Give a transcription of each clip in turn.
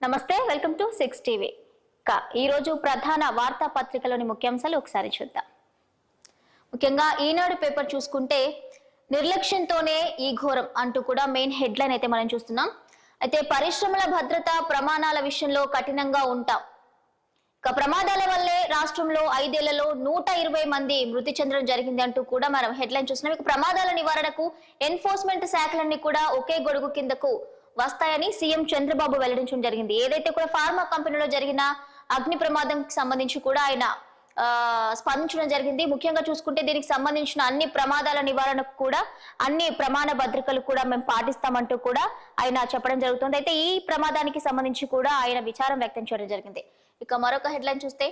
నమస్తే, welcome to 6 TV. ఈ రోజు ప్రధాన వార్తా పత్రికలోని ముఖ్యాంశాలు ఒకసారి చూద్దాం. ముఖ్యంగా ఈనాడు పేపర్ చూసుకుంటే నిర్లక్ష్యంతోనే ఈ ఘోరం అంటూ కూడా మెయిన్ హెడ్లైన్ అయితే మనం చూస్తున్నాం. అయితే పరిశ్రమల భద్రత ప్రమాణాల విషయంలో కఠినంగా ఉంటాం. ప్రమాదాల వల్లే రాష్ట్రంలో 5 ఏళ్లలో 120 మంది మృతి చెందడం జరిగింది అంటూ కూడా మనం హెడ్లైన్ చూస్తున్నాం. ప్రమాదాల నివారణకు ఎన్ఫోర్స్మెంట్ శాఖలన్నీ కూడా ఒకే గొడుగు కిందకు వస్తాయని సీఎం చంద్రబాబు వెల్లడించడం జరిగింది. ఏదైతే కూడా ఫార్మా కంపెనీలో జరిగిన అగ్ని ప్రమాదంకి సంబంధించి కూడా ఆయన స్పందించడం జరిగింది. ముఖ్యంగా చూసుకుంటే దీనికి సంబంధించిన అన్ని ప్రమాదాల నివారణకు కూడా అన్ని ప్రమాణ భద్రతలు కూడా మేము పాటిస్తామంటూ కూడా ఆయన చెప్పడం జరుగుతుంది. అయితే ఈ ప్రమాదానికి సంబంధించి కూడా ఆయన విచారం వ్యక్తం చేయడం జరిగింది. ఇక మరొక హెడ్లైన్ చూస్తే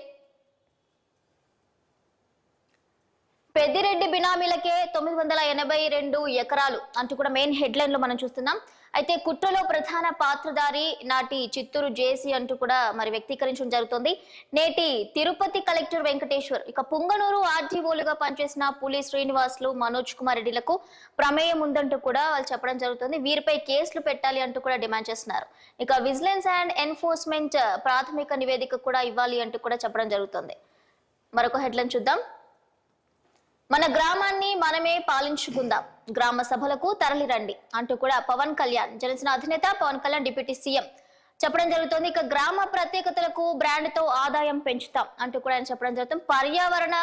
పెద్దిరెడ్డి బినామీలకే 982 ఎకరాలు అంటూ కూడా మెయిన్ హెడ్లైన్ లో మనం చూస్తున్నాం. అయితే కుట్రలో ప్రధాన పాత్రధారి నాటి చిత్తూరు జేసీ అంటూ కూడా మరి వ్యక్తీకరించడం జరుగుతుంది. నేటి తిరుపతి కలెక్టర్ వెంకటేశ్వర్ పుంగనూరు ఆర్టీఓలుగా పనిచేసిన పులి శ్రీనివాసులు, మనోజ్ కుమార్ రెడ్డిలకు ప్రమేయం ఉందంటూ కూడా వాళ్ళు చెప్పడం జరుగుతుంది. వీరిపై కేసులు పెట్టాలి అంటూ కూడా డిమాండ్ చేస్తున్నారు. విజిలెన్స్ అండ్ ఎన్ఫోర్స్మెంట్ ప్రాథమిక నివేదిక కూడా ఇవ్వాలి అంటూ కూడా చెప్పడం జరుగుతుంది. మరొక హెడ్లైన్ చూద్దాం. మన గ్రామాన్ని మనమే పాలించుకుందాం, గ్రామ సభలకు తరలి రండి అంటూ కూడా పవన్ కళ్యాణ్, జనసేన అధినేత పవన్ కళ్యాణ్ డిప్యూటీ సీఎం చెప్పడం జరుగుతుంది. గ్రామ ప్రత్యేకతలకు బ్రాండ్ తో ఆదాయం పెంచుతాం అంటూ కూడా ఆయన చెప్పడం జరుగుతుంది. పర్యావరణ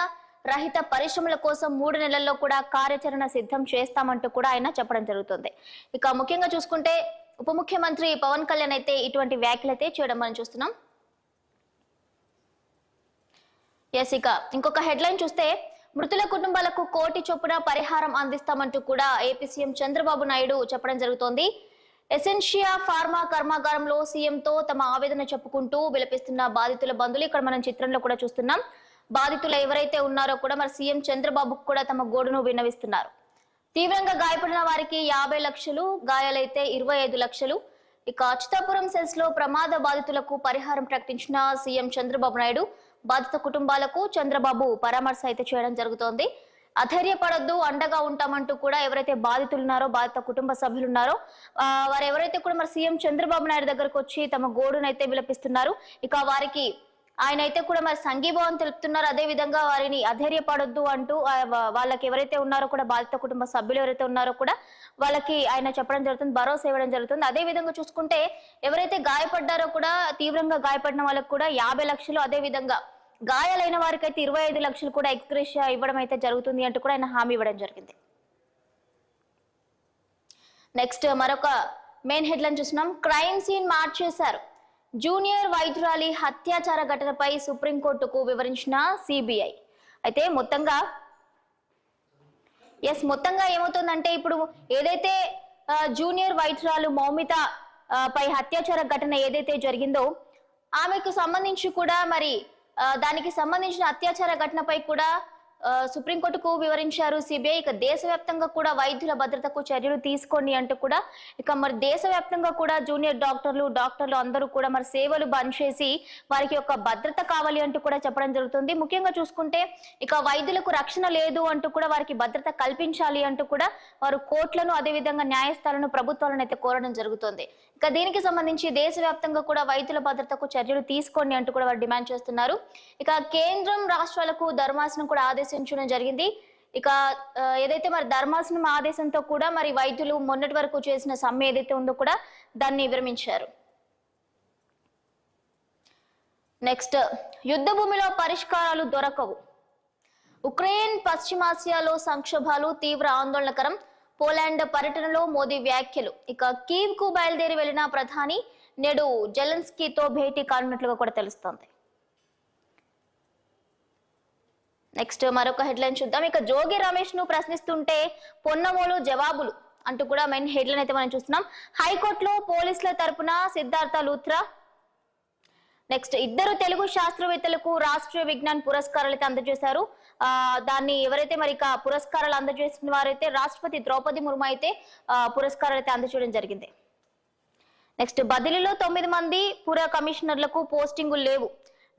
రహిత పరిశ్రమల కోసం 3 నెలల్లో కూడా కార్యాచరణ సిద్ధం చేస్తామంటూ కూడా ఆయన చెప్పడం జరుగుతుంది. ముఖ్యంగా చూసుకుంటే ఉప ముఖ్యమంత్రి పవన్ కళ్యాణ్ అయితే ఇటువంటి వ్యాఖ్యలు అయితే చేయడం మనం చూస్తున్నాం. ఇంకొక హెడ్లైన్ చూస్తే మృతుల కుటుంబాలకు 1 కోటి చొప్పున పరిహారం అందిస్తామంటూ కూడా ఏపీ సీఎం చంద్రబాబు నాయుడు చెప్పడం జరుగుతోంది. ఎసెన్షియా ఫార్మా కర్మాగారంలో సీఎంతో తమ ఆవేదన చెప్పుకుంటూ విలపిస్తున్న బాధితుల బంధువులు ఇక్కడ మనం చిత్రంలో కూడా చూస్తున్నాం. బాధితులు ఎవరైతే ఉన్నారో కూడా మరి సీఎం చంద్రబాబుకు కూడా తమ గోడును విన్నవిస్తున్నారు. తీవ్రంగా గాయపడిన వారికి 50 లక్షలు, గాయాలైతే 25 లక్షలు. అచ్యుతాపురం సెల్స్ లో ప్రమాద బాధితులకు పరిహారం ప్రకటించిన సీఎం చంద్రబాబు నాయుడు బాధిత కుటుంబాలకు చంద్రబాబు పరామర్శ అయితే చేయడం జరుగుతోంది. అధైర్యపడొద్దు, అండగా ఉంటామంటూ కూడా ఎవరైతే బాధితులు ఉన్నారో, బాధిత కుటుంబ సభ్యులు ఉన్నారో వారు ఎవరైతే కూడా మరి సీఎం చంద్రబాబు నాయుడు దగ్గరకు వచ్చి తమ గోడునైతే విలపిస్తున్నారు. వారికి ఆయన అయితే కూడా మరి సంఘీభావం తెలుపుతున్నారు. అదే విధంగా వారిని అధైర్యపడొద్దు అంటూ వాళ్ళకి ఎవరైతే ఉన్నారో కూడా బాధిత కుటుంబ సభ్యులు ఎవరైతే ఉన్నారో కూడా వాళ్ళకి ఆయన చెప్పడం జరుగుతుంది, భరోసా ఇవ్వడం జరుగుతుంది. అదే విధంగా చూసుకుంటే ఎవరైతే గాయపడ్డారో కూడా తీవ్రంగా గాయపడిన వాళ్ళకు కూడా 50 లక్షలు, అదే విధంగా గాయాలైన వారికి అయితే 25 లక్షలు కూడా ఎక్స్‌గ్రేషియా ఇవ్వడం అయితే జరుగుతుంది అంటూ కూడా ఆయన హామీ ఇవ్వడం జరిగింది. నెక్స్ట్ మరొక మెయిన్ హెడ్లైన్ చూస్తున్నాం. క్రైమ్ సీన్ మార్చేశారు, జూనియర్ వైద్యురాలి హత్యాచార ఘటనపై సుప్రీంకోర్టుకు వివరించిన సిబిఐ. అయితే మొత్తంగా ఏమవుతుందంటే ఇప్పుడు ఏదైతే జూనియర్ వైద్యురాలు మౌమిత పై హత్యాచార ఘటన ఏదైతే జరిగిందో ఆమెకు సంబంధించి కూడా మరి దానికి సంబంధించిన అత్యాచార ఘటనపై కూడా సుప్రీంకోర్టుకు వివరించారు సిబిఐ. దేశవ్యాప్తంగా కూడా వైద్యుల భద్రతకు చర్యలు తీసుకోండి అంటూ కూడా మరి దేశవ్యాప్తంగా కూడా జూనియర్ డాక్టర్లు అందరూ కూడా మరి సేవలు బంద్ చేసి వారికి ఒక భద్రత కావాలి అంటూ కూడా చెప్పడం జరుగుతుంది. ముఖ్యంగా చూసుకుంటే వైద్యులకు రక్షణ లేదు అంటూ కూడా వారికి భద్రత కల్పించాలి అంటూ కూడా వారు కోర్టులను, అదే విధంగా న్యాయస్థానాలను, ప్రభుత్వాలను అయితే కోరడం జరుగుతుంది. దీనికి సంబంధించి దేశవ్యాప్తంగా కూడా వైద్యుల భద్రతకు చర్యలు తీసుకోండి అంటూ కూడా వారు డిమాండ్ చేస్తున్నారు. కేంద్రం రాష్ట్రాలకు ధర్మాసనం కూడా ఆదేశించడం జరిగింది. ఏదైతే మరి ధర్మాసనం ఆదేశంతో కూడా మరి వైద్యులు మొన్నటి వరకు చేసిన సమ్మె ఏదైతే ఉందో కూడా దాన్ని విరమించారు. నెక్స్ట్, యుద్ధ భూమిలో పరిష్కారాలు దొరకవు, ఉక్రెయిన్ పశ్చిమాసియాలో సంక్షోభాలు తీవ్ర ఆందోళనకరం, పోలాండ్ పర్యటనలో మోదీ వ్యాఖ్యలు. కీవ్ కు బయలుదేరి వెళ్లిన ప్రధాని నేడు జెలెన్స్కీతో భేటీ కానున్నట్లుగా కూడా తెలుస్తోంది. నెక్స్ట్ మరొక హెడ్లైన్ చూద్దాం. జోగి రమేష్ ను ప్రశ్నిస్తుంటే పొన్నమోలు జవాబులు అంటూ కూడా మెయిన్ హెడ్లైన్ అయితే మనం చూస్తున్నాం. హైకోర్టులో పోలీసుల తరపున సిద్ధార్థ లూథ్రా. నెక్స్ట్, 2 తెలుగు శాస్త్రవేత్తలకు రాష్ట్రీయ విజ్ఞాన్ పురస్కారాలు అయితే అందజేశారు. దాన్ని ఎవరైతే మరి పురస్కారాలు అందజేసిన వారైతే రాష్ట్రపతి ద్రౌపది ముర్ము అయితే పురస్కారాలు అయితే అందజేయడం జరిగింది. నెక్స్ట్, బదిలీలో 9 మంది పుర కమిషనర్లకు పోస్టింగులు లేవు,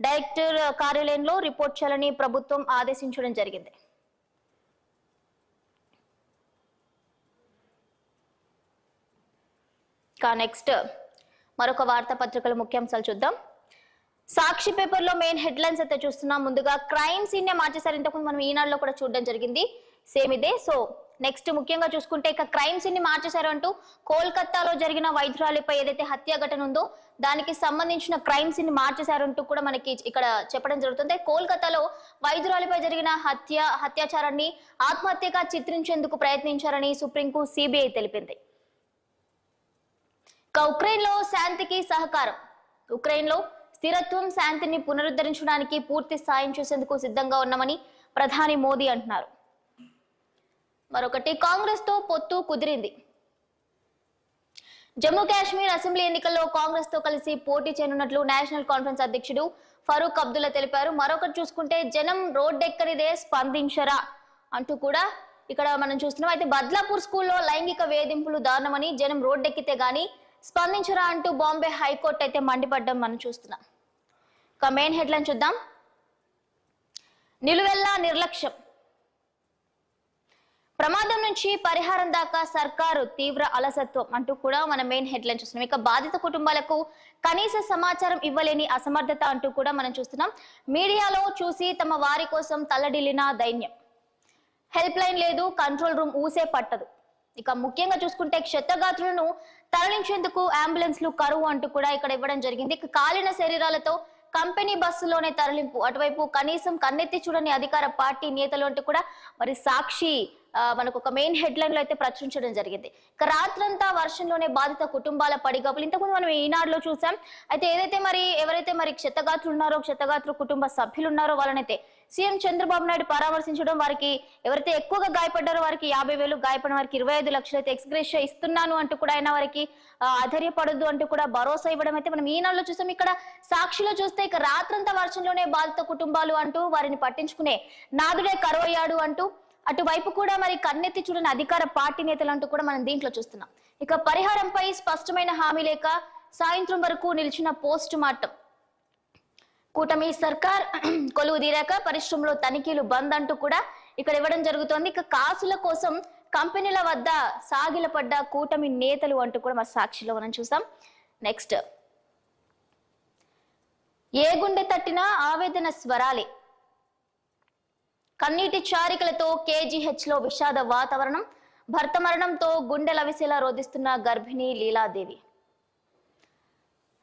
డైరెక్టర్ కార్యాలయంలో రిపోర్ట్ చేయాలని ప్రభుత్వం ఆదేశించడం జరిగింది. నెక్స్ట్, మరొక వార్తాపత్రికల ముఖ్యాంశాలు చూద్దాం. సాక్షి పేపర్ లో మెయిన్ హెడ్లైన్స్ అయితే చూస్తున్నాం. ముందుగా క్రైమ్ సీన్ నే మార్చేసారు. ఇంతకుముందు మనం ఈనాడులో కూడా చూడడం జరిగింది, సేమ్ ఇదే. సో నెక్స్ట్ ముఖ్యంగా చూసుకుంటే ఇక క్రైమ్ సీన్ ని మార్చేశారు అంటూ కోల్కతాలో జరిగిన వైద్యురాలిపై ఏదైతే హత్య ఘటన ఉందో దానికి సంబంధించిన క్రైమ్ సీన్ ని మార్చేశారంటూ కూడా మనకి ఇక్కడ చెప్పడం జరుగుతుంది. కోల్కతాలో వైద్యురాలిపై జరిగిన హత్యాచారాన్ని ఆత్మహత్యగా చిత్రించేందుకు ప్రయత్నించారని సుప్రీంకు సిబిఐ తెలిపింది. ఉక్రెయిన్ లో శాంతికి సహకారం. ఉక్రెయిన్ లో స్థిరత్వం, శాంతిని పునరుద్ధరించడానికి పూర్తి సాయం చేసేందుకు సిద్ధంగా ఉన్నామని ప్రధాని మోదీ అంటున్నారు. మరొకటి, కాంగ్రెస్ తో పొత్తు కుదిరింది. జమ్మూ కాశ్మీర్ అసెంబ్లీ ఎన్నికల్లో కాంగ్రెస్ తో కలిసి పోటీ చేయనున్నట్లు నేషనల్ కాన్ఫరెన్స్ అధ్యక్షుడు ఫరూక్ అబ్దుల్లా తెలిపారు. మరొకటి చూసుకుంటే జనం రోడ్డెక్కనిదే స్పందించరా అంటూ కూడా ఇక్కడ మనం చూస్తున్నాం. అయితే బద్లాపూర్ స్కూల్లో లైంగిక వేధింపులు దారుణమని, జనం రోడ్డెక్కితే గానీ స్పందించరా అంటూ బాంబే హైకోర్టు అయితే మండిపడ్డం మనం చూస్తున్నాం. ఇక మెయిన్ హెడ్లైన్ చూద్దాం. నిలువెల్లా నిర్లక్ష్యం, ప్రమాదం నుంచి పరిహారం దాకా సర్కారు తీవ్ర అలసత్వం అంటూ కూడా మన మెయిన్ హెడ్లైన్ చూస్తున్నాం. ఇక బాధిత కుటుంబాలకు కనీస సమాచారం ఇవ్వలేని అసమర్థత అంటూ కూడా మనం చూస్తున్నాం. మీడియాలో చూసి తమ వారి కోసం తల్లడిల్లిన దైన్యం, హెల్ప్ లైన్ లేదు, కంట్రోల్ రూమ్ ఊసే పట్టదు. ఇక ముఖ్యంగా చూసుకుంటే క్షతగాత్రులను తరలించేందుకు అంబులెన్స్లు కరువు అంటూ కూడా ఇక్కడ ఇవ్వడం జరిగింది. ఇక కాలిన శరీరాలతో కంపెనీ బస్సులోనే తరలింపు, అటువైపు కనీసం కన్నెత్తి చూడని అధికార పార్టీ నేతలు అంటూ కూడా మరి సాక్షి మనకు ఒక మెయిన్ హెడ్లైన్ లో అయితే ప్రచురించడం జరిగింది. ఇక రాత్రంతా వర్షంలోనే బాధిత కుటుంబాల పడిగాపులు. ఇంతకుముందు మనం ఈనాడులో చూసాం. అయితే ఎవరైతే మరి క్షతగాత్రులు ఉన్నారో, క్షతగాత్రు కుటుంబ సభ్యులు ఉన్నారో వాళ్ళనైతే సీఎం చంద్రబాబు నాయుడు పరామర్శించడం, వారికి ఎవరైతే ఎక్కువగా గాయపడ్డారో వారికి 50,000, గాయపడిన వారికి 25 లక్షలు అయితే ఎక్స్గ్రేషియా ఇస్తున్నాను అంటూ కూడా ఆయన వారికి అధైర్యపడొద్దు అంటూ కూడా భరోసా ఇవ్వడం అయితే మనం ఈనాడులో చూసాం. ఇక్కడ సాక్షిలో చూస్తే ఇక రాత్రంతా వర్షంలోనే బాధిత కుటుంబాలు అంటూ వారిని పట్టించుకునే నాదుడే కరువయ్యాడు అంటూ అటువైపు కూడా మరి కన్నెత్తి చూడని అధికార పార్టీ నేతలు అంటూ కూడా మనం దీంట్లో చూస్తున్నాం. ఇక పరిహారంపై స్పష్టమైన హామీ లేక సాయంత్రం వరకు నిలిచిన పోస్ట్ మార్టం, కూటమి సర్కార్ కొలువు తీరాక పరిశ్రమలో తనిఖీలు బంద్ అంటూ కూడా ఇక్కడ ఇవ్వడం జరుగుతోంది. ఇక కాసుల కోసం కంపెనీల వద్ద సాగిలపడ్డ కూటమి నేతలు అంటూ కూడా మరి సాక్షిలో మనం చూసాం. నెక్స్ట్, ఏ గుండె తట్టినా ఆవేదన స్వరాలే, కన్నీటి చారికలతో కేజీహెచ్ లో విషాద వాతావరణం, భర్త మరణంతో గుండెలవిసేలా రోధిస్తున్న గర్భిణి లీలాదేవి.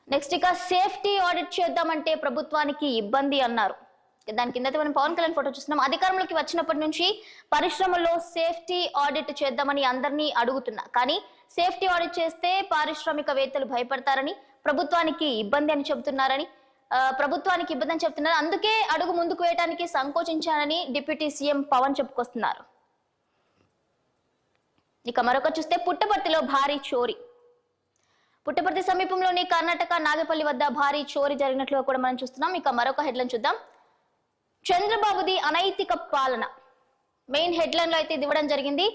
నెక్స్ట్, ఇక సేఫ్టీ ఆడిట్ చేద్దామంటే ప్రభుత్వానికి ఇబ్బంది అన్నారు. దాని కింద మనం పవన్ కళ్యాణ్ ఫోటో చూస్తున్నాం. అధికారంలోకి వచ్చినప్పటి నుంచి పరిశ్రమల్లో సేఫ్టీ ఆడిట్ చేద్దామని అందరినీ అడుగుతున్నా, కానీ సేఫ్టీ ఆడిట్ చేస్తే పారిశ్రామికవేత్తలు భయపడతారని, ప్రభుత్వానికి ఇబ్బంది అని చెబుతున్నారు. అందుకే అడుగు ముందుకు వేయడానికి సంకోచించానని డిప్యూటీ సీఎం పవన్ చెప్పుకొస్తున్నారు. ఇక మరొక చూస్తే పుట్టపర్తిలో భారీ చోరీ. పుట్టపర్తి సమీపంలోని కర్ణాటక నాగపల్లి వద్ద భారీ చోరీ జరిగినట్లు కూడా మనం చూస్తున్నాం. ఇక మరొక హెడ్లైన్ చూద్దాం. చంద్రబాబుది అనైతిక పాలన, మెయిన్ హెడ్లైన్ లో అయితే ఇది ఇవ్వడం జరిగింది.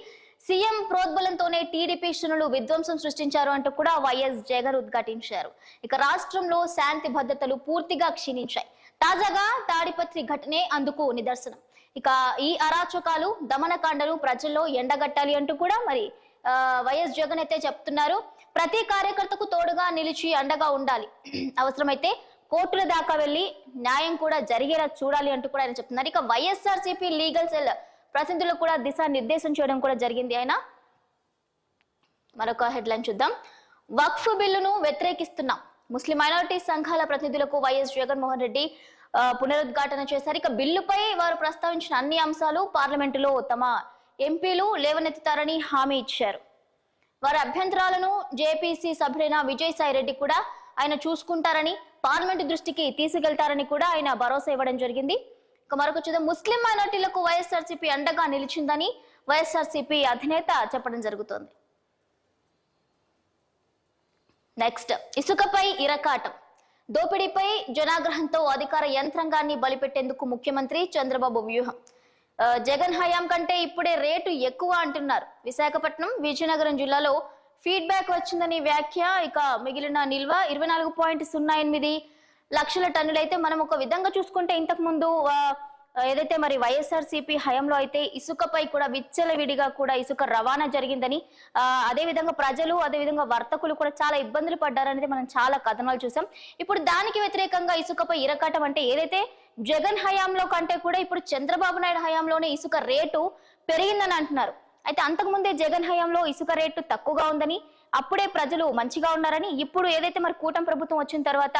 సీఎం ప్రోద్బలంతోనే టీడీపీ శ్రేణులు విధ్వంసం సృష్టించారు అంటూ కూడా వైఎస్ జగన్ ఉద్ఘాటించారు. ఇక రాష్ట్రంలో శాంతి భద్రతలు పూర్తిగా క్షీణించాయి. తాజాగా తాడిపత్రి ఘటనే అందుకు నిదర్శనం. ఇక ఈ అరాచకాలు, దమనకాండలు ప్రజల్లో ఎండగట్టాలి అంటూ కూడా మరి వైఎస్ జగన్ అయితే చెప్తున్నారు. ప్రతి కార్యకర్తకు తోడుగా నిలిచి అండగా ఉండాలి, అవసరమైతే కోర్టుల దాకా వెళ్లి న్యాయం కూడా జరిగేలా చూడాలి అంటూ కూడా ఆయన చెప్తున్నారు. ఇక వైఎస్ఆర్సీపీ లీగల్ సెల్ ప్రతినిధులకు కూడా దిశానిర్దేశం చేయడం కూడా జరిగింది ఆయన. మరొక హెడ్లైన్ చూద్దాం. వక్ఫ్ బిల్లును వ్యతిరేకిస్తున్నాం, ముస్లిం మైనారిటీ సంఘాల ప్రతినిధులకు వైఎస్ జగన్మోహన్ రెడ్డి పునరుద్ఘాటన చేశారు. ఇక బిల్లుపై వారు ప్రస్తావించిన అన్ని అంశాలు పార్లమెంటులో తమ ఎంపీలు లేవనెత్తుతారని హామీ ఇచ్చారు. వారి అభ్యంతరాలను జేపీసీ సభ్యులైన విజయసాయి రెడ్డి కూడా ఆయన చూసుకుంటారని, పార్లమెంటు దృష్టికి తీసుకెళ్తారని కూడా ఆయన భరోసా ఇవ్వడం జరిగింది. ఇక మరొక చూద్దాం. ముస్లిం మైనార్టీలకు వైఎస్ఆర్సీపీ అండగా నిలిచిందని వైఎస్ఆర్సీపీ అధినేత చెప్పడం జరుగుతోంది. నెక్స్ట్, ఇసుకపై ఇరకాటం, దోపిడీపై జనాగ్రహంతో అధికార యంత్రాంగాన్ని బలిపెట్టేందుకు ముఖ్యమంత్రి చంద్రబాబు వ్యూహం. జగన్ హయాం కంటే ఇప్పుడే రేటు ఎక్కువ అంటున్నారు. విశాఖపట్నం, విజయనగరం జిల్లాలో ఫీడ్బ్యాక్ వచ్చిందని వ్యాఖ్య. ఇక మిగిలిన నిల్వ 24.08 లక్షల టన్నులైతే మనం ఒక విధంగా చూసుకుంటే ఇంతకు ముందు ఏదైతే మరి వైఎస్ఆర్సీపీ హయాంలో అయితే ఇసుకపై కూడా విచ్చలవిడిగా కూడా ఇసుక రవాణా జరిగిందని, అదే విధంగా ప్రజలు అదే విధంగా వర్తకులు కూడా చాలా ఇబ్బందులు పడ్డారనేది మనం చాలా కథనాలు చూసాం. ఇప్పుడు దానికి వ్యతిరేకంగా ఇసుకపై ఇరకాటం అంటే ఏదైతే జగన్ హయాంలో కంటే కూడా ఇప్పుడు చంద్రబాబు నాయుడు హయాంలోనే ఇసుక రేటు పెరిగిందని అంటున్నారు. అయితే అంతకుముందే జగన్ హయాంలో ఇసుక రేటు తక్కువగా ఉందని, అప్పుడే ప్రజలు మంచిగా ఉన్నారని, ఇప్పుడు ఏదైతే మరి కూటమి ప్రభుత్వం వచ్చిన తర్వాత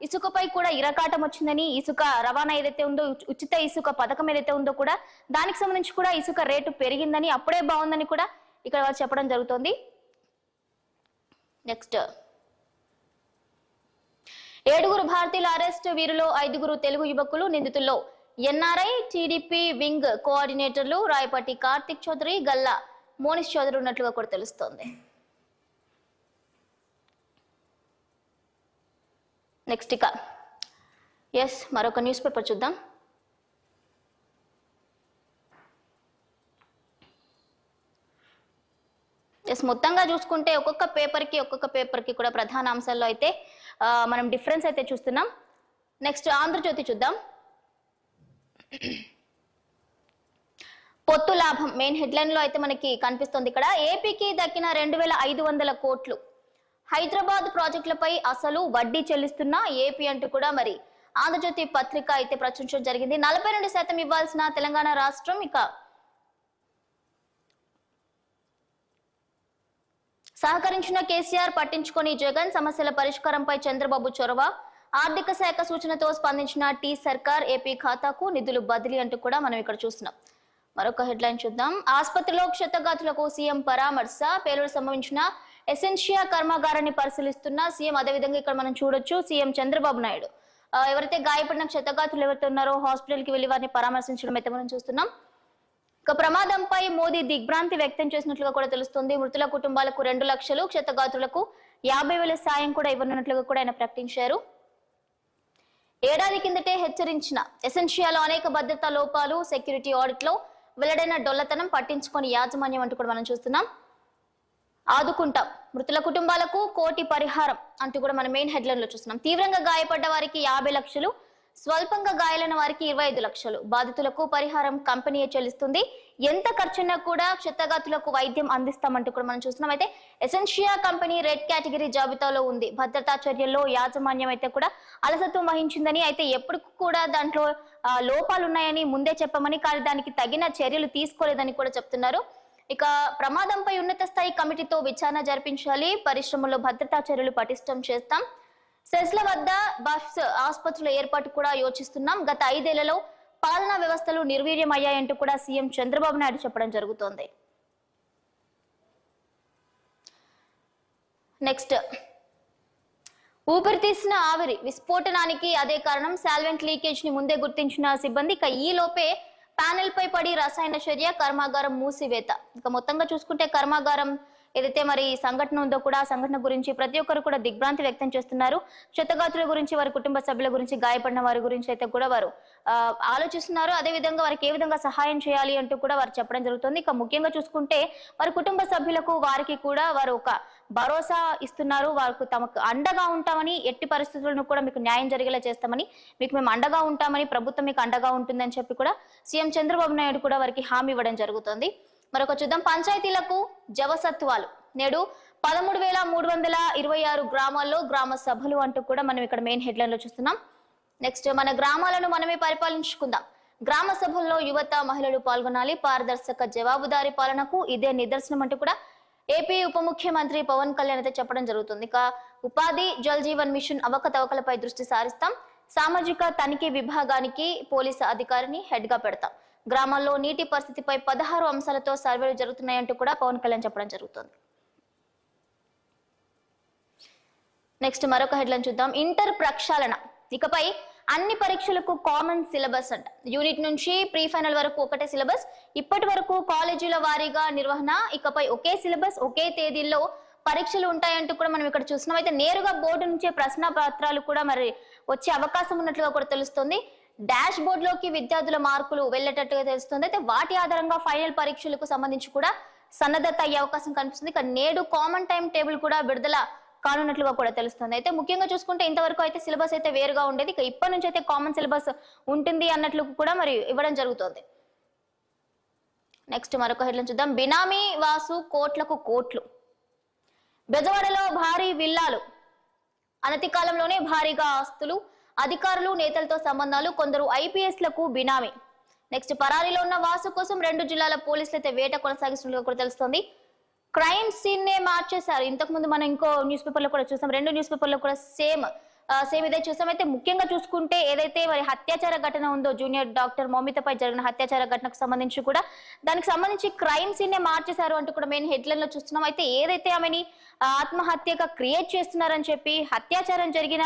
ఇసుకపై కూడా ఇరకాటం వచ్చిందని, ఇసుక రవాణా ఏదైతే ఉందో ఉచిత ఇసుక పథకం ఏదైతే ఉందో కూడా దానికి సంబంధించి కూడా ఇసుక రేటు పెరిగిందని, అప్పుడే బాగుందని కూడా ఇక్కడ వాళ్ళు చెప్పడం జరుగుతోంది. నెక్స్ట్ 7 భారతీయుల అరెస్ట్, వీరిలో 5 తెలుగు యువకులు. నిందితుల్లో ఎన్ఆర్ఐ టీడీపీ వింగ్ కోఆర్డినేటర్లు రాయపాటి కార్తిక్ చౌదరి, గల్లా మోనిష్ చౌదరి ఉన్నట్లుగా కూడా తెలుస్తోంది. నెక్స్ట్ ఇక మరొక న్యూస్ పేపర్ చూద్దాం. మొత్తంగా చూసుకుంటే ఒక్కొక్క పేపర్ కి కూడా ప్రధాన అంశాల్లో అయితే మనం డిఫరెన్స్ అయితే చూస్తున్నాం. నెక్స్ట్ ఆంధ్రజ్యోతి చూద్దాం. పొత్తు లాభం మెయిన్ హెడ్లైన్ లో అయితే మనకి కనిపిస్తుంది. ఇక్కడ ఏపీకి దక్కిన 2500 కోట్లు, హైదరాబాద్ ప్రాజెక్టులపై అసలు వడ్డీ చెల్లిస్తున్న ఏపీ అంటూ కూడా మరి ఆంధ్రజ్యోతి పత్రిక అయితే ప్రచురించడం జరిగింది. 42% ఇవ్వాల్సిన తెలంగాణ రాష్ట్రం ఇక సహకరించిన కేసీఆర్, పట్టించుకొని జగన్, సమస్యల పరిష్కారంపై చంద్రబాబు చొరవ, ఆర్థిక శాఖ సూచనతో స్పందించిన టీ సర్కార్, ఏపీ ఖాతాకు నిధులు బదిలీ అంటూ కూడా మనం ఇక్కడ చూస్తున్నాం. మరొక హెడ్లైన్ చూద్దాం. ఆసుపత్రిలో క్షతగాతులకు సీఎం పరామర్శ, పేలుడు సంభవించిన ఎసెన్షియా కర్మాగారాన్ని పరిశీలిస్తున్న సీఎం. అదేవిధంగా ఇక్కడ మనం చూడొచ్చు సీఎం చంద్రబాబు నాయుడు ఎవరైతే గాయపడిన క్షతగాతులు ఎవరైతే ఉన్నారో హాస్పిటల్ కి వెళ్లి వారిని పరామర్శించడం అయితే మనం చూస్తున్నాం. ఇక ప్రమాదంపై మోదీ దిగ్భ్రాంతి వ్యక్తం చేసినట్లుగా కూడా తెలుస్తుంది. మృతుల కుటుంబాలకు 2 లక్షలు, క్షతగాతులకు 50,000 సాయం కూడా ఇవ్వనున్నట్లుగా కూడా ఆయన ప్రకటించారు. ఏడాది కిందటే హెచ్చరించిన ఎసెన్షియాలో అనేక భద్రతా లోపాలు, సెక్యూరిటీ ఆడిట్ లో వెల్లడైన డొల్లతనం, పట్టించుకొని యాజమాన్యం అంటూ కూడా మనం చూస్తున్నాం. ఆదుకుంటాం, మృతుల కుటుంబాలకు 1 కోటి పరిహారం అంటూ కూడా మనం మెయిన్ హెడ్లైన్ లో చూస్తున్నాం. తీవ్రంగా గాయపడ్డ వారికి 50 లక్షలు, స్వల్పంగా గాయాలైన వారికి 25 లక్షలు, బాధితులకు పరిహారం కంపెనీయే చెల్లిస్తుంది. ఎంత ఖర్చున్నా కూడా క్షతగాతులకు వైద్యం అందిస్తామంటూ కూడా మనం చూస్తున్నాం. అయితే ఎసెన్షియా కంపెనీ రెడ్ కేటగిరీ జాబితాలో ఉంది. భద్రతా చర్యల్లో యాజమాన్యం అయితే కూడా అలసత్వం వహించిందని, అయితే ఎప్పుడు కూడా దాంట్లో లోపాలు ఉన్నాయని ముందే చెప్పమని, కానీ దానికి తగిన చర్యలు తీసుకోలేదని కూడా చెప్తున్నారు. ఇక ప్రమాదంపై ఉన్నత స్థాయి కమిటీతో విచారణ జరిపించాలి, పరిశ్రమలో భద్రతా చర్యలు పటిష్టం చేస్తాం, సెస్ల వద్ద బస్ ఆసుపత్రుల ఏర్పాటు కూడా యోచిస్తున్నాం, గత 5 ఏళ్లలో పాలనా వ్యవస్థలు నిర్వీర్యం అయ్యాయంటూ కూడా సీఎం చంద్రబాబు నాయుడు చెప్పడం జరుగుతోంది. నెక్స్ట్ ఊపిరి తీసిన ఆవిరి, విస్ఫోటనానికి అదే కారణం, సాల్వెంట్ లీకేజ్ ని ముందే గుర్తించిన సిబ్బంది. ఇక ఈ లోపే ప్యానెల్ పై పడి రసాయన చర్య, కర్మాగారం మూసివేత. ఇక మొత్తంగా చూసుకుంటే కర్మాగారం ఏదైతే మరి సంఘటన ఉందో కూడా ఆ సంఘటన గురించి ప్రతి ఒక్కరు కూడా దిగ్భ్రాంతి వ్యక్తం చేస్తున్నారు. క్షతగాతుల గురించి, వారి కుటుంబ సభ్యుల గురించి, గాయపడిన వారి గురించి అయితే కూడా వారు ఆలోచిస్తున్నారు. అదే విధంగా వారికి ఏ విధంగా సహాయం చేయాలి అంటూ కూడా వారు చెప్పడం జరుగుతుంది. ఇక ముఖ్యంగా చూసుకుంటే వారి కుటుంబ సభ్యులకు వారికి కూడా వారు ఒక భరోసా ఇస్తున్నారు. వారికి తమకు అండగా ఉంటామని, ఎట్టి పరిస్థితులను కూడా మీకు న్యాయం జరిగేలా చేస్తామని, మీకు మేము అండగా ఉంటామని, ప్రభుత్వం మీకు అండగా ఉంటుందని చెప్పి కూడా సీఎం చంద్రబాబు నాయుడు కూడా వారికి హామీ ఇవ్వడం జరుగుతుంది. మరొక చూద్దాం. పంచాయతీలకు జవసత్వాలు, నేడు 13,326 గ్రామాల్లో గ్రామ సభలు అంటూ కూడా మనం ఇక్కడ మెయిన్ హెడ్లైన్ లో చూస్తున్నాం. నెక్స్ట్ మన గ్రామాలను మనమే పరిపాలించుకుందాం, గ్రామ సభల్లో యువత, మహిళలు పాల్గొనాలి, పారదర్శక జవాబుదారీ పాలనకు ఇదే నిదర్శనం అంటూ కూడా ఏపీ ఉప ముఖ్యమంత్రి పవన్ కళ్యాణ్ అయితే చెప్పడం జరుగుతుంది. ఇక ఉపాధి, జల్ జీవన్ మిషన్ అవకతవకలపై దృష్టి సారిస్తాం, సామాజిక తనిఖీ విభాగానికి పోలీసు అధికారిని హెడ్ గా పెడతాం, గ్రామాల్లో నీటి పరిస్థితిపై 16 అంశాలతో సర్వేలు జరుగుతున్నాయంటూ కూడా పవన్ కళ్యాణ్ చెప్పడం జరుగుతుంది. నెక్స్ట్ మరొక హెడ్లైన్ చూద్దాం. ఇంటర్ ప్రక్షాళన, ఇకపై అన్ని పరీక్షలకు కామన్ సిలబస్ అంట. యూనిట్ నుంచి ప్రీ ఫైనల్ వరకు ఒకటే సిలబస్. ఇప్పటి వరకు కాలేజీల వారీగా నిర్వహణ, ఇకపై ఒకే సిలబస్, ఒకే తేదీల్లో పరీక్షలు ఉంటాయంటూ కూడా మనం ఇక్కడ చూస్తున్నాం. అయితే నేరుగా బోర్డు నుంచే ప్రశ్న పత్రాలు కూడా మరి వచ్చే అవకాశం ఉన్నట్లుగా కూడా తెలుస్తుంది. డాష్ బోర్డ్ లోకి విద్యార్థుల మార్కులు వెళ్లేటట్టుగా తెలుస్తుంది. అయితే వాటి ఆధారంగా ఫైనల్ పరీక్షలకు సంబంధించి కూడా సన్నద్ధత అయ్యే అవకాశం కనిపిస్తుంది. ఇక నేడు కామన్ టైం టేబుల్ కూడా విడుదల కానున్నట్లుగా కూడా తెలుస్తుంది. అయితే ముఖ్యంగా చూసుకుంటే ఇంతవరకు అయితే సిలబస్ అయితే వేరుగా ఉండేది. ఇక ఇప్పటి నుంచి అయితే కామన్ సిలబస్ ఉంటుంది అన్నట్లు కూడా మరి ఇవ్వడం జరుగుతుంది. నెక్స్ట్ మరొక హెడ్లైన్ చూద్దాం. బినామీ వాసు కోట్లకు కోట్లు. బెజవాడలో భారీ విల్లాలు. అనతి కాలంలోనే భారీగా ఆస్తులు. అధికారులు నేతలతో సంబంధాలు. కొందరు ఐపీఎస్లకు బినామీ. నెక్స్ట్ పరారీలో ఉన్న వాసు కోసం 2 జిల్లాల పోలీసులు అయితే వేట కొనసాగిస్తున్నట్లుగా కూడా తెలుస్తుంది. క్రైమ్ సీన్ నే మార్చేశారు. ఇంతకు ముందు మనం ఇంకో న్యూస్ పేపర్ లో కూడా చూసాం. 2 న్యూస్ పేపర్లో కూడా సేమ్ ఇదే చూసాం. అయితే ముఖ్యంగా చూసుకుంటే ఏదైతే మరి హత్యాచార ఘటన ఉందో, జూనియర్ డాక్టర్ మౌమితపై జరిగిన హత్యాచార ఘటనకు సంబంధించి కూడా దానికి సంబంధించి క్రైమ్ సీన్ నే మార్చేశారు అంటూ కూడా మెయిన్ హెడ్లైన్ లో చూస్తున్నాం. అయితే ఏదైతే ఆమెని ఆత్మహత్యగా క్రియేట్ చేస్తున్నారని చెప్పి, హత్యాచారం జరిగిన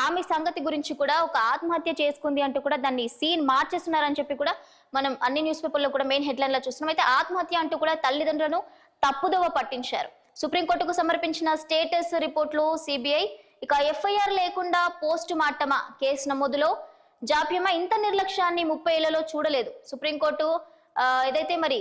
ఆమె సంగతి గురించి కూడా ఒక ఆత్మహత్య చేసుకుంది అంటూ కూడా దాన్ని సీన్ మార్చేస్తున్నారని చెప్పి కూడా మనం అన్ని న్యూస్ పేపర్లో కూడా మెయిన్ హెడ్లైన్ లో చూస్తున్నాం. అయితే ఆత్మహత్య అంటూ కూడా తల్లిదండ్రులను తప్పుదోవ పట్టించారు. సుప్రీంకోర్టుకు సమర్పించిన స్టేటస్ రిపోర్టులో సిబిఐ ఇక ఎఫ్ఐఆర్ లేకుండా పోస్ట్ మార్టమా కేసు నమోదులో జాప్యమా, ఇంత నిర్లక్ష్యాన్ని 30 ఏళ్లలో చూడలేదు. సుప్రీంకోర్టు ఏదైతే మరి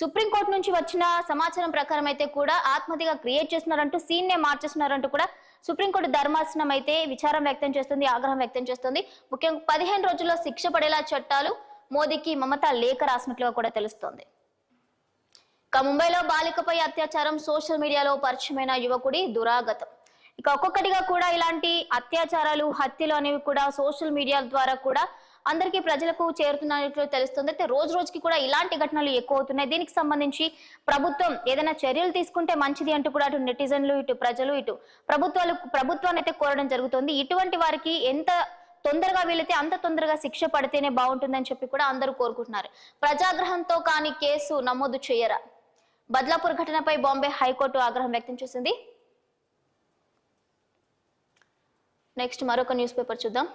సుప్రీంకోర్టు నుంచి వచ్చిన సమాచారం ప్రకారం అయితే కూడా ఆత్మహత్యగా క్రియేట్ చేస్తున్నారంటూ సీన్ నే మార్చేస్తున్నారంటూ కూడా సుప్రీంకోర్టు ధర్మాసనం అయితే విచారం వ్యక్తం చేస్తుంది, ఆగ్రహం వ్యక్తం చేస్తుంది. ముఖ్యంగా 15 రోజుల్లో శిక్ష పడేలా చట్టాలు. మోదీకి మమత లేఖ రాసినట్లుగా కూడా తెలుస్తోంది. ఇక ముంబైలో బాలికపై అత్యాచారం. సోషల్ మీడియాలో పరిచయమైన యువకుడి దురాగతం. ఇక ఒక్కొక్కటిగా కూడా ఇలాంటి అత్యాచారాలు, హత్యలు అనేవి కూడా సోషల్ మీడియా ద్వారా కూడా అందరికీ ప్రజలకు చేరుతున్నట్లు తెలుస్తుంది. అయితే రోజు రోజుకి కూడా ఇలాంటి ఘటనలు ఎక్కువ అవుతున్నాయి. దీనికి సంబంధించి ప్రభుత్వం ఏదైనా చర్యలు తీసుకుంటే మంచిది అంటూ కూడా అటు నెటిజన్లు, ఇటు ప్రజలు, ఇటు ప్రభుత్వాన్ని అయితే కోరడం జరుగుతుంది. ఇటువంటి వారికి ఎంత తొందరగా వీలైతే అంత తొందరగా శిక్ష పడితేనే బాగుంటుందని చెప్పి కూడా అందరూ కోరుకుంటున్నారు. ప్రజాగ్రహంతో కానీ కేసు నమోదు చేయరా? బద్లాపూర్ ఘటనపై బాంబే హైకోర్టు ఆగ్రహం వ్యక్తం చేసింది. నెక్స్ట్ మరొక న్యూస్ పేపర్ చూద్దాం.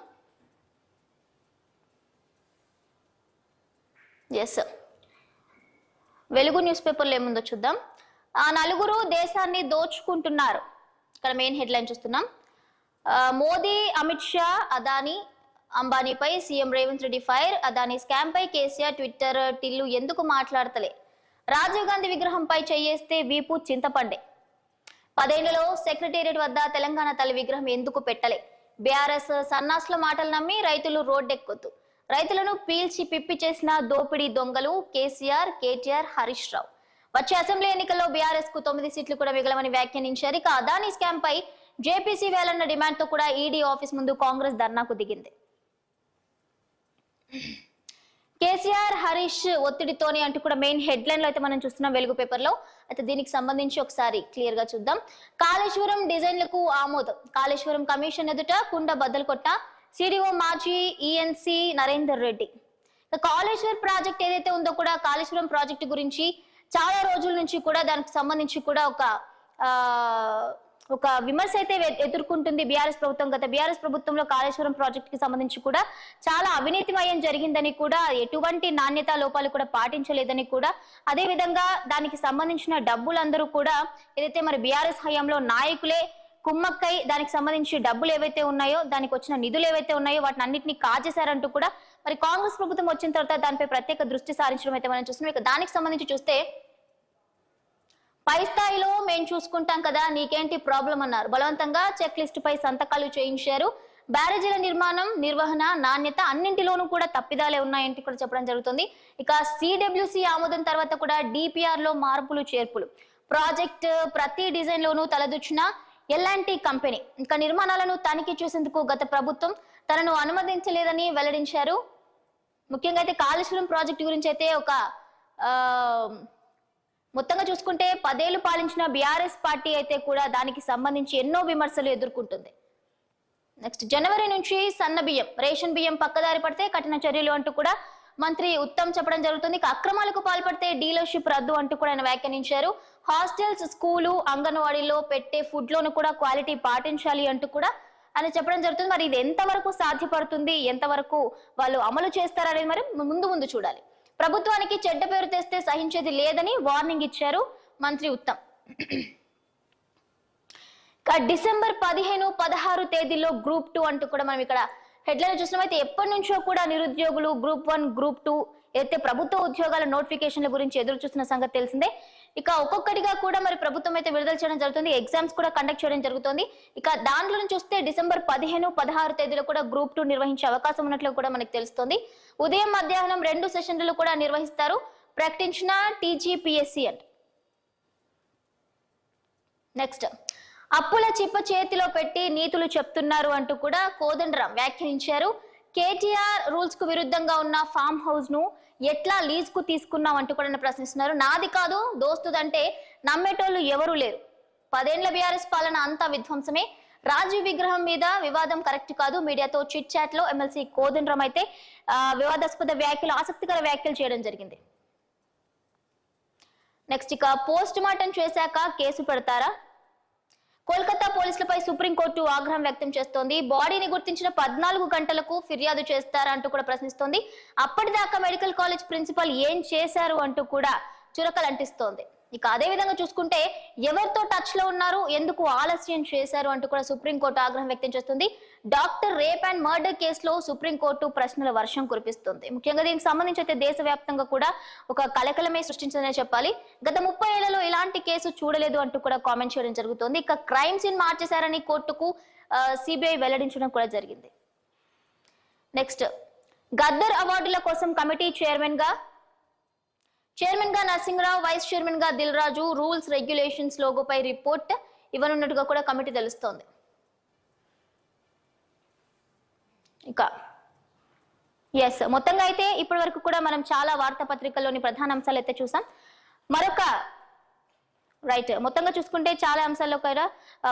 వెలుగు న్యూస్ పేపర్లో ఏముందో చూద్దాం. ఆ నలుగురు దేశాన్ని దోచుకుంటున్నారు. ఇక్కడ మెయిన్ హెడ్లైన్ చూస్తున్నాం. మోదీ, అమిత్ షా, అదానీ, అంబానీపై CM Revanth Reddy fire. Adani scam పై కేసీఆర్ ట్విట్టర్ టిల్లు ఎందుకు మాట్లాడతలే? రాజీవ్ గాంధీ విగ్రహంపై చేయేస్తే వీపు చింతపండే. 10 ఏళ్లలో సెక్రటేరియట్ వద్ద తెలంగాణ తల్లి విగ్రహం ఎందుకు పెట్టలే? బీఆర్ఎస్ సన్నాసుల మాటలు నమ్మి రైతులు రోడ్డెక్కొద్దు. రైతులను పీల్చి పిప్పి చేసిన దోపిడీ దొంగలు కేసీఆర్, కేటీఆర్, హరీష్ రావు. వచ్చే అసెంబ్లీ ఎన్నికల్లో బీఆర్ఎస్ కు 9 సీట్లు కూడా మిగలమని వ్యాఖ్యానించారు. ఇక అదానీ స్కామ్ పై జేపీసీ వేలన్న డిమాండ్ తో కూడా ఈడీ ఆఫీస్ ముందు కాంగ్రెస్ ధర్నాకు దిగింది. కేసీఆర్, హరీష్ ఒత్తిడితోనే అంటూ కూడా మెయిన్ హెడ్లైన్ లో అయితే మనం చూస్తున్నాం వెలుగు పేపర్ లో. అయితే దీనికి సంబంధించి ఒకసారి క్లియర్ గా చూద్దాం. కాళేశ్వరం డిజైన్లకు ఆమోదం. కాళేశ్వరం కమిషన్ ఎదుట కుండ బద్దలు కొట్ట సిడిఓ మాజీ ఈఎన్సీ నరేందర్ రెడ్డి. కాళేశ్వరం ప్రాజెక్ట్ ఏదైతే ఉందో కూడా కాళేశ్వరం ప్రాజెక్టు గురించి చాలా రోజుల నుంచి కూడా దానికి సంబంధించి కూడా ఒక విమర్శ అయితే ఎదుర్కొంటుంది బీఆర్ఎస్ ప్రభుత్వం. గత బీఆర్ఎస్ ప్రభుత్వంలో కాళేశ్వరం ప్రాజెక్ట్ కి సంబంధించి కూడా చాలా అవినీతిమయం జరిగిందని కూడా, ఎటువంటి నాణ్యతా లోపాలు కూడా పాటించలేదని కూడా, అదే విధంగా దానికి సంబంధించిన డబ్బులందరూ కూడా ఏదైతే మరి బీఆర్ఎస్ హయాంలో నాయకులే కుమ్మక్కై దానికి సంబంధించి డబ్బులు ఏవైతే ఉన్నాయో, దానికి వచ్చిన నిధులు ఏవైతే ఉన్నాయో వాటిని అన్నింటినీ కాజేశారంటూ కూడా మరి కాంగ్రెస్ ప్రభుత్వం వచ్చిన తర్వాత దానిపై ప్రత్యేక దృష్టి సారించడం అయితే మనం చూస్తున్నాం. ఇక దానికి సంబంధించి చూస్తే పై స్థాయిలో మేము చూసుకుంటాం కదా, నీకేంటి ప్రాబ్లం అన్నారు. బలవంతంగా చెక్ లిస్ట్ పై సంతకాలు చేయించారు. బ్యారేజీల నిర్మాణం, నిర్వహణ, నాణ్యత అన్నింటిలోనూ కూడా తప్పిదాలే ఉన్నాయంటూ కూడా చెప్పడం జరుగుతుంది. ఇక సిడబ్ల్యూసి ఆమోదం తర్వాత కూడా డిపిఆర్ లో మార్పులు చేర్పులు. ప్రాజెక్ట్ ప్రతి డిజైన్ లోనూ తలదూచిన ఎల్ఎన్టీ కంపెనీ. ఇంకా నిర్మాణాలను తనిఖీ చేసేందుకు గత ప్రభుత్వం తనను అనుమతించలేదని వెల్లడించారు. ముఖ్యంగా అయితే కాళేశ్వరం ప్రాజెక్టు గురించి అయితే మొత్తంగా చూసుకుంటే 10 ఏళ్లు పాలించిన బీఆర్ఎస్ పార్టీ అయితే కూడా దానికి సంబంధించి ఎన్నో విమర్శలు ఎదుర్కొంటుంది. నెక్స్ట్ జనవరి నుంచి సన్న బియ్యం, రేషన్ బియ్యం పక్కదారి పడితే కఠిన చర్యలు అంటూ కూడా మంత్రి ఉత్తమ్ చెప్పడం జరుగుతుంది. ఇక అక్రమాలకు పాల్పడితే డీలర్షిప్ రద్దు అంటూ కూడా ఆయన వ్యాఖ్యానించారు. హాస్టల్స్, స్కూలు, అంగన్వాడీలో పెట్టే ఫుడ్ లోను కూడా క్వాలిటీ పాటించాలి అంటూ కూడా ఆయన చెప్పడం జరుగుతుంది. మరి ఇది ఎంతవరకు సాధ్యపడుతుంది, ఎంతవరకు వాళ్ళు అమలు చేస్తారనేది మరి ముందు చూడాలి. ప్రభుత్వానికి చెడ్డ పేరు తెస్తే సహించేది లేదని వార్నింగ్ ఇచ్చారు మంత్రి ఉత్తమ్. డిసెంబర్ 15, 16 తేదీల్లో గ్రూప్ 2 అంటూ కూడా మనం ఇక్కడ హెడ్లైన్ చూసినాం. అయితే ఎప్పటి నుంచో కూడా నిరుద్యోగులు గ్రూప్ 1, గ్రూప్ 2 అయితే ప్రభుత్వ ఉద్యోగాల నోటిఫికేషన్ల గురించి ఎదురు చూస్తున్న సంగతి తెలిసిందే. ఇక ఒక్కొక్కటిగా కూడా మరి ప్రభుత్వం అయితే విడుదల చేయడం జరుగుతుంది. ఎగ్జామ్స్ కూడా కండక్ట్ చేయడం జరుగుతుంది. ఇక దాంట్లో చూస్తే డిసెంబర్ 15, 16 తేదీలో కూడా గ్రూప్ 2 నిర్వహించే అవకాశం ఉన్నట్లు కూడా మనకు తెలుస్తుంది. ఉదయం మధ్యాహ్నం 2 సెషన్లు కూడా నిర్వహిస్తారు ప్రకటించిన టీజీపీఎస్సీ అంట. నెక్స్ట్, అప్పుల చిప్ప చేతిలో పెట్టి నీతులు చెప్తున్నారు అంటూ కూడా కోదండరాం వ్యాఖ్యానించారు. కేటీఆర్ రూల్స్ కు విరుద్ధంగా ఉన్న ఫామ్ హౌస్ ను ఎట్లా లీజ్ కు తీసుకున్నాం అంటూ కూడా ప్రశ్నిస్తున్నారు. నాది కాదు దోస్తుదంటే నమ్మేటోళ్ళు ఎవరూ లేరు. 10 ఏళ్ల బీఆర్ఎస్ పాలన అంతా విధ్వంసమే. రాజీవ్ విగ్రహం మీద వివాదం కరెక్ట్ కాదు. మీడియాతో చిట్ చాట్ లో ఎమ్మెల్సీ కోదండరాం అయితే వివాదాస్పద వ్యాఖ్యలు, ఆసక్తికర వ్యాఖ్యలు చేయడం జరిగింది. నెక్స్ట్, ఇక పోస్ట్ మార్టం చేశాక కేసు పెడతారా? కోల్కతా పోలీసులపై సుప్రీంకోర్టు ఆగ్రహం వ్యక్తం చేస్తోంది. బాడీని గుర్తించిన 14 గంటలకు ఫిర్యాదు చేస్తారా అంటూ కూడా ప్రశ్నిస్తోంది. అప్పటిదాకా మెడికల్ కాలేజ్ ప్రిన్సిపల్ ఏం చేశారు అంటూ కూడా చురకలు అంటిస్తోంది. ఇక అదే విధంగా చూసుకుంటే ఎవరితో టచ్ లో ఉన్నారు, ఎందుకు ఆలస్యం చేశారు అంటూ కూడా సుప్రీంకోర్టు ఆగ్రహం వ్యక్తం చేస్తుంది. డాక్టర్ రేప్ అండ్ మర్డర్ కేసులో సుప్రీంకోర్టు ప్రశ్నల వర్షం కురిపిస్తుంది. ముఖ్యంగా దీనికి సంబంధించి అయితే దేశవ్యాప్తంగా కూడా ఒక కలకలమే సృష్టించిందనే చెప్పాలి. గత 30 ఏళ్లలో ఇలాంటి కేసు చూడలేదు అంటూ కూడా కామెంట్ చేయడం జరుగుతుంది. ఇక క్రైమ్ సీన్ మార్చేశారని కోర్టుకు సిబిఐ వెల్లడించడం కూడా జరిగింది. నెక్స్ట్, గద్దర్ అవార్డుల కోసం కమిటీ చైర్మన్ గా నరసింహరావు, వైస్ చైర్మన్ గా Dil Raju, rules regulations లోగోపై report ఇవ్వనున్నట్టుగా కూడా కమిటీ తెలుస్తోంది. ఇక మొత్తంగా అయితే ఇప్పటి వరకు కూడా మనం చాలా వార్తాపత్రికల్లోని ప్రధాన అంశాలు అయితే చూసాం. మొత్తంగా చూసుకుంటే చాలా అంశాల్లో కూడా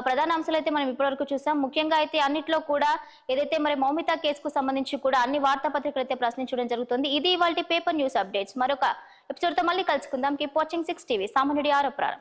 ప్రధాన అంశాలు అయితే మనం ఇప్పటివరకు చూసాం. ముఖ్యంగా అయితే అన్నిట్లో కూడా ఏదైతే మరి మౌమిత కేసుకు సంబంధించి కూడా అన్ని వార్తాపత్రికలు అయితే ప్రశ్నించడం జరుగుతుంది. ఇది ఇవాల్టి పేపర్ న్యూస్ అప్డేట్స్. మరొక ఎపిసోడ్ తో మళ్ళీ కలుసుకుందాం. Keep watching 6 TV. సామాన్యుడి ఆరోపణ.